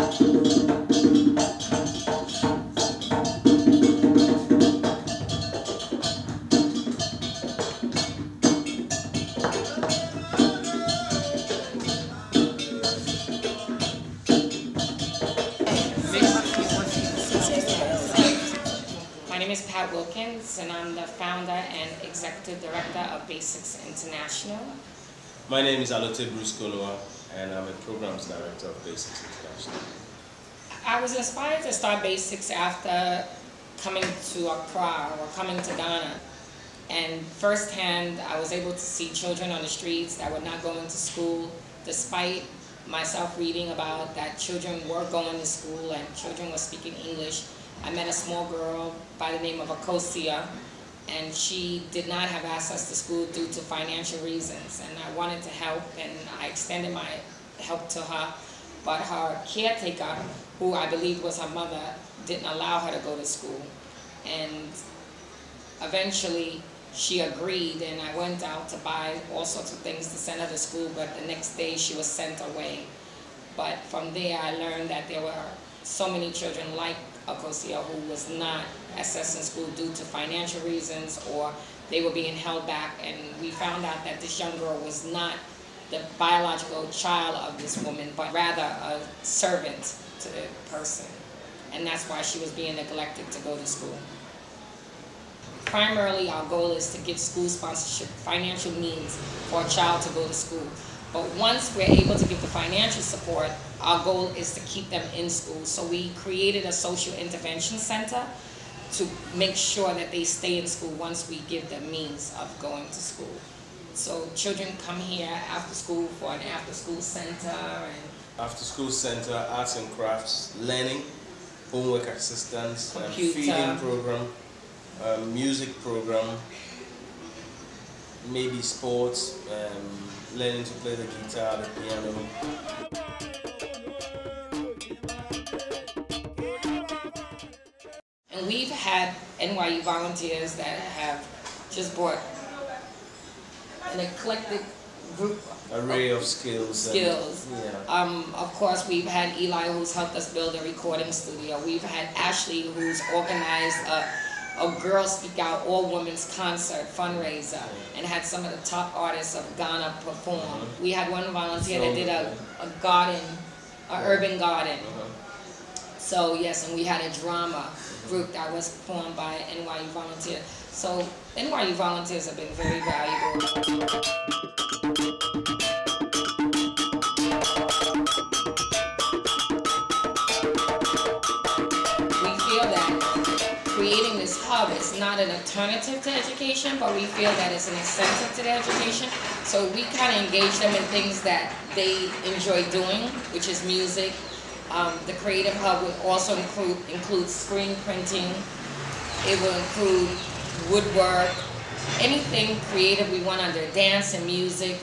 My name is Wilkins, and I'm the founder and executive director of Basics International. My name is Allotey Konuah, and I'm a programs director of Basics International. I was inspired to start Basics after coming to Accra, or coming to Ghana. And firsthand, I was able to see children on the streets that were not going to school, despite myself reading about that children were going to school and children were speaking English. I met a small girl by the name of Konuah, and she did not have access to school due to financial reasons. And I wanted to help, and I extended my help to her. But her caretaker, who I believe was her mother, didn't allow her to go to school. And eventually, she agreed, and I went out to buy all sorts of things to send her to school, but the next day she was sent away. But from there, I learned that there were so many children like Konuah who was not accessing school due to financial reasons, or they were being held back, and we found out that this young girl was not the biological child of this woman, but rather a servant to the person. And that's why she was being neglected to go to school. Primarily, our goal is to give school sponsorship, financial means for a child to go to school. But once we're able to give the financial support, our goal is to keep them in school. So we created a social intervention center to make sure that they stay in school once we give them means of going to school. So children come here after school for an after-school center. After-school center, arts and crafts, learning, homework assistance, computer, feeding program, music program, maybe sports, learning to play the guitar, the piano. And we've had NYU volunteers that have just brought an eclectic group, array of skills. Of course, we've had Eli, who's helped us build a recording studio. We've had Ashley, who's organized a Girl Speak Out all-women's concert fundraiser and had some of the top artists of Ghana perform. We had one volunteer that did a garden, an urban garden. So yes, and we had a drama group that was performed by NYU volunteers. So NYU volunteers have been very valuable. We feel that creating this hub is not an alternative to education, but we feel that it's an incentive to their education. So we kind of engage them in things that they enjoy doing, which is music. The Creative Hub would also include screen printing. It will include woodwork, anything creative we want under dance and music,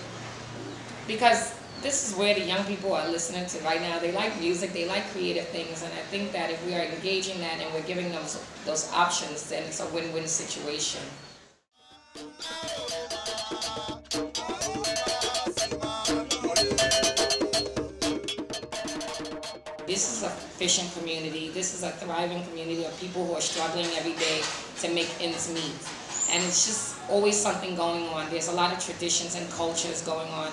because this is where the young people are listening to right now. They like music, they like creative things, and I think that if we are engaging that and we're giving them those options, then it's a win-win situation. This is a fishing community. This is a thriving community of people who are struggling every day to make ends meet. And it's just always something going on. There's a lot of traditions and cultures going on.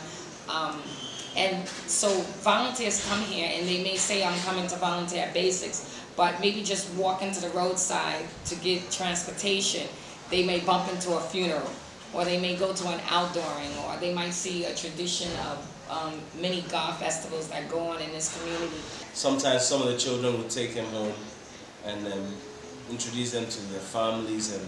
And so volunteers come here and they may say, I'm coming to volunteer at Basics, but maybe just walking to the roadside to get transportation, they may bump into a funeral, or they may go to an outdooring, or they might see a tradition of many golf festivals that go on in this community. Sometimes some of the children will take them home and introduce them to their families and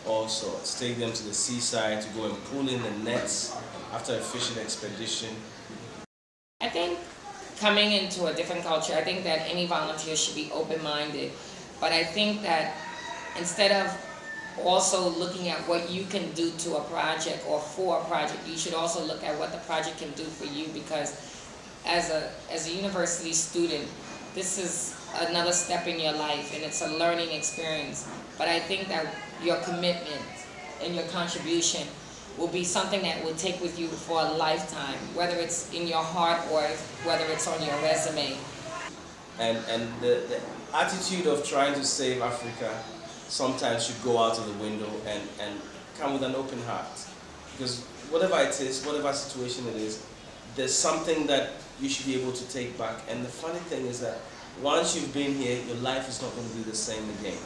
all sorts. Take them to the seaside to go and pull in the nets after a fishing expedition. I think coming into a different culture, I think that any volunteer should be open-minded. But I think that instead of also looking at what you can do to a project or for a project, you should also look at what the project can do for you, because as a university student, this is another step in your life and it's a learning experience. But I think that your commitment and your contribution will be something that will take with you for a lifetime, whether it's in your heart or whether it's on your resume. And the attitude of trying to save Africa sometimes should go out of the window and come with an open heart. Because whatever it is, whatever situation it is, there's something that you should be able to take back. And the funny thing is that once you've been here, your life is not going to be the same again.